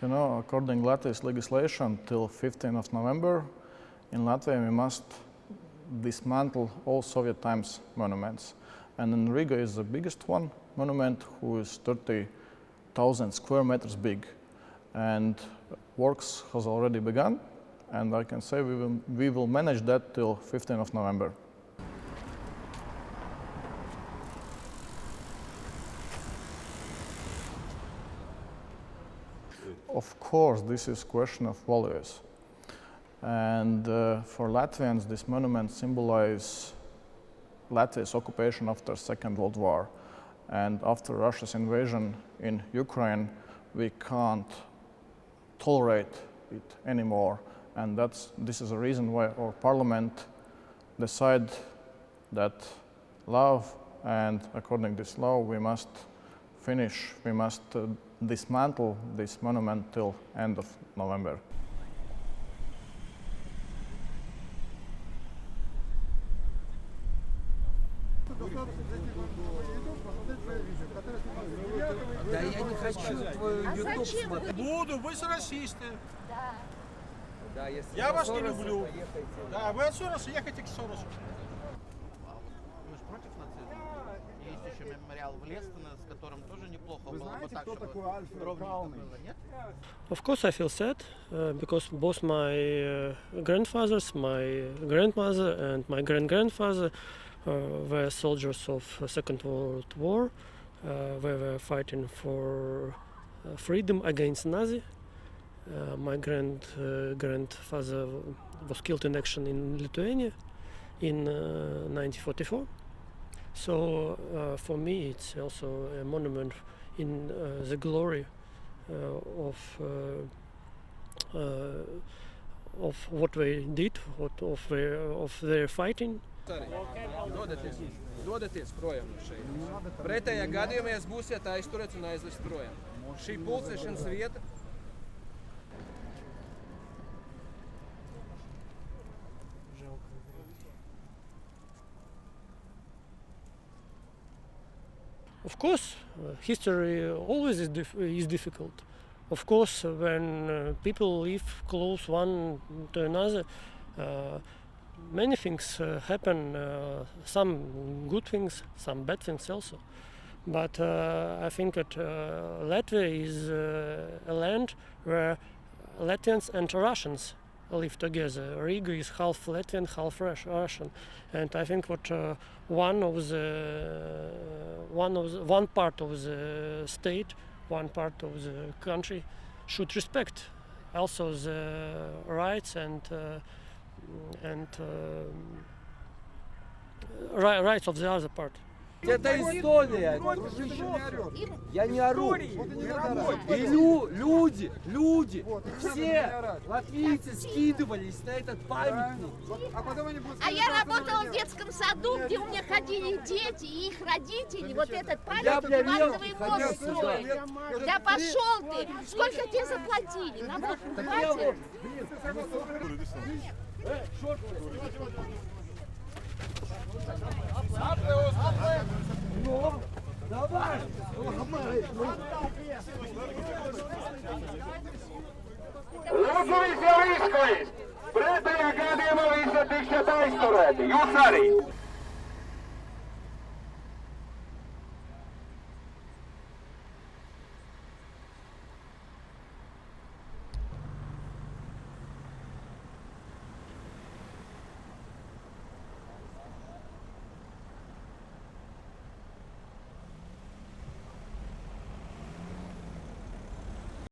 you know, according to Latvia's legislation, till 15th of November, in Latvia we must dismantle all Soviet times monuments. And in Riga is the biggest one monument, who is 30,000 square meters big. And works has already begun, and I can say we will manage that till 15th of November. Of course, this is a question of values. And for Latvians, this monument symbolizes Latvia's occupation after Second World War. And after Russia's invasion in Ukraine, we can't tolerate it anymore. And this is a reason why our parliament decided that law, and according to this law, we must dismantle this monument till end of November. Да я не хочу твой YouTube смотреть. Буду, вы расисты. Да, если Я вас не Сороса, люблю. поехайте. Да, вы от Сороса ехайте к Соросу. Вы же против нацизма? Есть еще мемориал в Лестино, с которым тоже неплохо было бы так, чтобы ровненько было, нет? Of course I feel sad because both my grandfathers, my grandmother and my great-grandfather were soldiers of Second World War. We were fighting for freedom against Nazi. My grandfather was killed in action in Lithuania in 1944. So for me it's also a monument in the glory of what they did, of their fighting. Dodaties projām no šeit. Pretējā gadījumā jūs būsiet aizturēts un aizvest projām. Šī pulcēšanas vieta. Of course, history always is difficult. Of course, when people live close one to another, many things happen, some good things, some bad things also. But I think that Latvia is a land where Latvians and Russians live together. Riga is half Latvian, half Russian, and I think that one part of the state, one part of the country, should respect also the rights and rights of the other part. Это история, дружище. Я не ору. И люди, все латвийцы скидывались на этот памятник. А я работала в детском саду, где у меня ходили дети и их родители. Вот этот памятник квантовый мост строили. Да пошел ты! Сколько тебе заплатили? На вот хватит. Ну, давай! Lūdzu, visi jau izklīst! Pretējā gadījumā visi tiksiet aizturēti. Jūs arī!